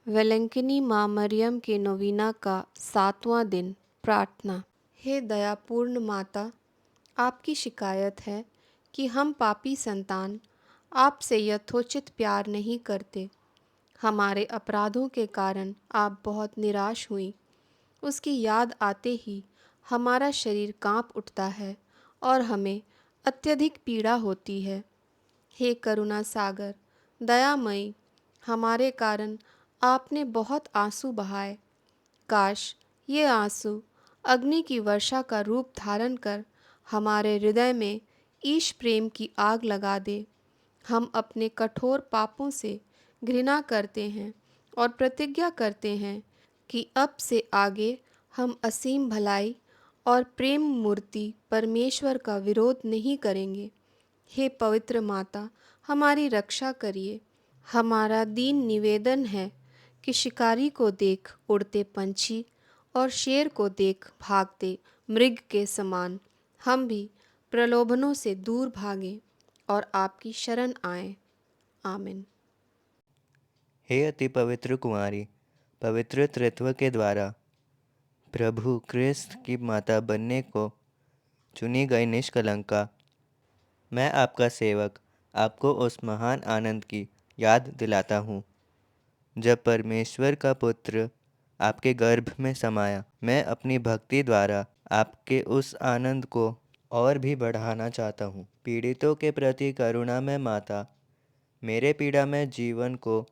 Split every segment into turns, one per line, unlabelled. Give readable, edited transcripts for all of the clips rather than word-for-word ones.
वेलेंकिनी माँ मरियम के नवीना का 7वां दिन। प्रार्थना। हे दयापूर्ण माता, आपकी शिकायत है कि हम पापी संतान आपसे यथोचित प्यार नहीं करते। हमारे अपराधों के कारण आप बहुत निराश हुई। उसकी याद आते ही हमारा शरीर कांप उठता है और हमें अत्यधिक पीड़ा होती है। हे करुणा सागर, दयामयी, हमारे कारण आपने बहुत आंसू बहाए। काश ये आंसू अग्नि की वर्षा का रूप धारण कर हमारे हृदय में ईश प्रेम की आग लगा दे। हम अपने कठोर पापों से घृणा करते हैं और प्रतिज्ञा करते हैं कि अब से आगे हम असीम भलाई और प्रेम मूर्ति परमेश्वर का विरोध नहीं करेंगे। हे पवित्र माता, हमारी रक्षा करिए। हमारा दीन निवेदन है कि शिकारी को देख उड़ते पंछी और शेर को देख भागते मृग के समान हम भी प्रलोभनों से दूर भागें और आपकी शरण आएं। आमीन।
हे अति पवित्र कुंवारी, पवित्र त्रित्व के द्वारा प्रभु क्रिस्त की माता बनने को चुनी गई निष्कलंका, मैं आपका सेवक आपको उस महान आनंद की याद दिलाता हूँ जब परमेश्वर का पुत्र आपके गर्भ में समाया। मैं अपनी भक्ति द्वारा आपके उस आनंद को और भी बढ़ाना चाहता हूँ। पीड़ितों के प्रति करुणा में माता, मेरे पीड़ा में जीवन को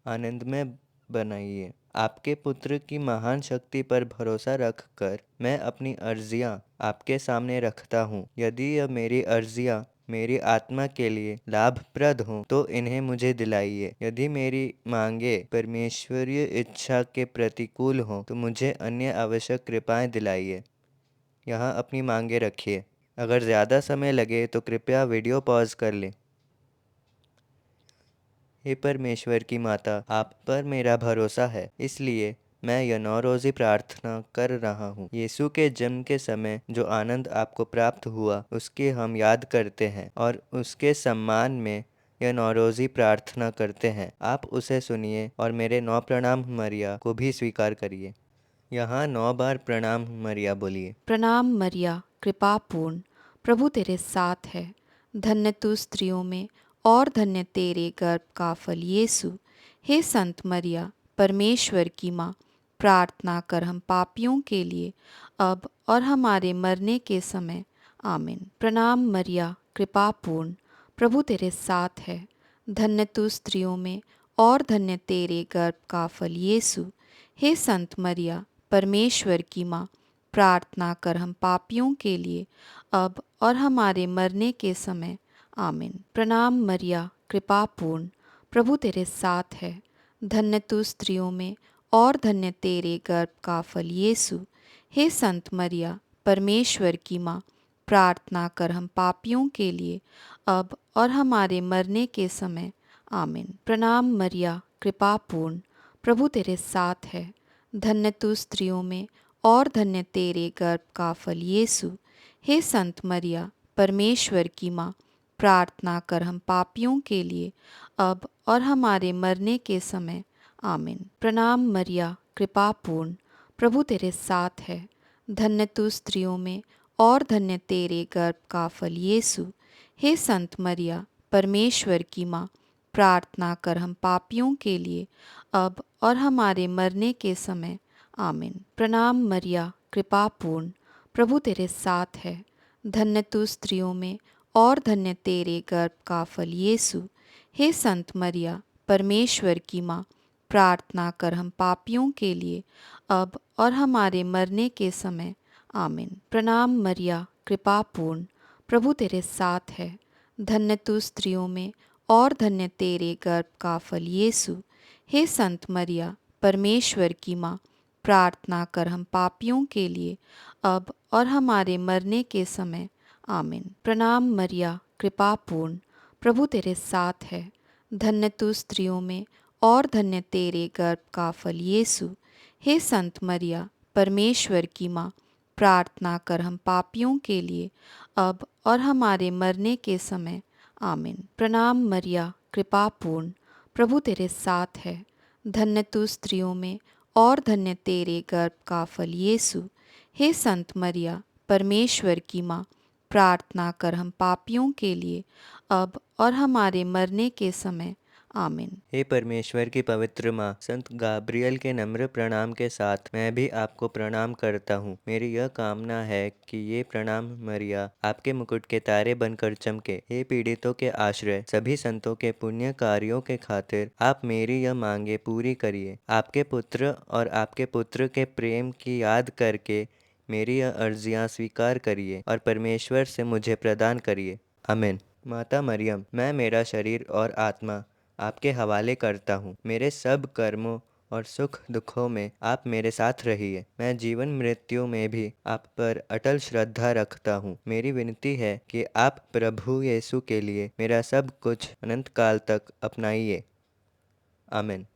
आनंदमय बनाइए। आपके पुत्र की महान शक्ति पर भरोसा रखकर मैं अपनी अर्जियां आपके सामने रखता हूँ। यदि यह मेरी अर्जियां मेरी आत्मा के लिए लाभप्रद हों तो इन्हें मुझे दिलाइए। यदि मेरी मांगे परमेश्वरीय इच्छा के प्रतिकूल हों तो मुझे अन्य आवश्यक कृपाएं दिलाइए। यहाँ अपनी मांगे रखिए। अगर ज़्यादा समय लगे तो कृपया वीडियो पॉज कर लें। हे परमेश्वर की माता, आप पर मेरा भरोसा है, इसलिए मैं यह 9 रोज़ी प्रार्थना कर रहा हूँ। यीशु के जन्म के समय जो आनंद आपको प्राप्त हुआ उसकी हम याद करते हैं और उसके सम्मान में यह 9 रोज़ी प्रार्थना करते हैं। आप उसे सुनिए और मेरे 9 प्रणाम मरिया को भी स्वीकार करिए। यहाँ 9 बार प्रणाम मरिया बोलिए।
प्रणाम मरिया, कृपा पूर्ण, प्रभु तेरे साथ है। धन्य तू स्त्रियों में और धन्य तेरे गर्भ का फल यीशु। हे संत मरिया, परमेश्वर की माँ, प्रार्थना कर हम पापियों के लिए अब और हमारे मरने के समय। आमीन। प्रणाम मरिया, कृपा पूर्ण, प्रभु तेरे साथ है। धन्य तू स्त्रियों में और धन्य तेरे गर्भ का फल यीशु। हे संत मरिया, परमेश्वर की माँ, प्रार्थना कर हम पापियों के लिए अब और हमारे मरने के समय। आमीन। प्रणाम मरिया, कृपा पूर्ण, प्रभु तेरे साथ है। धन्य तू स्त्रियों में और धन्य तेरे गर्भ का फल यीशु। हे संत मरिया, परमेश्वर की माँ, प्रार्थना कर हम पापियों के लिए अब और हमारे मरने के समय। आमीन। प्रणाम मरिया, कृपा पूर्ण, प्रभु तेरे साथ है। धन्य तू स्त्रियों में और धन्य तेरे गर्भ का फल यीशु। हे संत मरिया, परमेश्वर की माँ, प्रार्थना कर हम पापियों के लिए अब और हमारे मरने के समय। आमीन। प्रणाम मरिया, कृपा पूर्ण, प्रभु तेरे साथ है। धन्य तू स्त्रियों में और धन्य तेरे गर्भ का फल यीशु। हे संत मरिया, परमेश्वर की माँ, प्रार्थना कर हम पापियों के लिए अब और हमारे मरने के समय। आमीन। प्रणाम मरिया, कृपा पूर्ण, प्रभु तेरे साथ है। धन्य तू स्त्रियों में और धन्य तेरे गर्भ का फल यीशु। हे संत मरिया, परमेश्वर की माँ, प्रार्थना कर हम पापियों के लिए अब और हमारे मरने के समय। आमीन। प्रणाम मरिया, कृपा पूर्ण, प्रभु तेरे साथ है। धन्य तू स्त्रियों में और धन्य तेरे गर्भ का फल यीशु। हे संत मरिया, परमेश्वर की माँ, प्रार्थना कर हम पापियों के लिए अब और हमारे मरने के समय। आमीन। प्रणाम मरिया, कृपा पूर्ण, प्रभु तेरे साथ है। धन्य तू स्त्रियों में और धन्य तेरे गर्भ का फल यीशु। हे संत मरिया, परमेश्वर की माँ, प्रार्थना कर हम पापियों के लिए अब और हमारे मरने के समय। आमीन। प्रणाम मरिया, कृपा पूर्ण, प्रभु तेरे साथ है। धन्य तू स्त्रियों में और धन्य तेरे गर्भ का फल यीशु। हे संत मरिया, परमेश्वर की माँ, प्रार्थना कर हम पापियों के लिए, अब और हमारे मरने के समय। आमीन।
हे परमेश्वर की पवित्र माँ, संत गाब्रियल के नम्र प्रणाम के साथ मैं भी आपको प्रणाम करता हूँ। मेरी यह कामना है कि ये प्रणाम मरिया आपके मुकुट के तारे बनकर चमके। हे पीड़ितों के आश्रय, सभी संतों के पुण्य कार्यों के खातिर आप मेरी यह मांगे पूरी करिए। आपके पुत्र और आपके पुत्र के प्रेम की याद करके मेरी यह अर्जियाँ स्वीकार करिए और परमेश्वर से मुझे प्रदान करिए। आमीन। माता मरियम, मैं मेरा शरीर और आत्मा आपके हवाले करता हूँ। मेरे सब कर्मों और सुख दुखों में आप मेरे साथ रहिए। मैं जीवन मृत्यु में भी आप पर अटल श्रद्धा रखता हूँ। मेरी विनती है कि आप प्रभु यीशु के लिए मेरा सब कुछ अनंत काल तक अपनाइए। आमीन।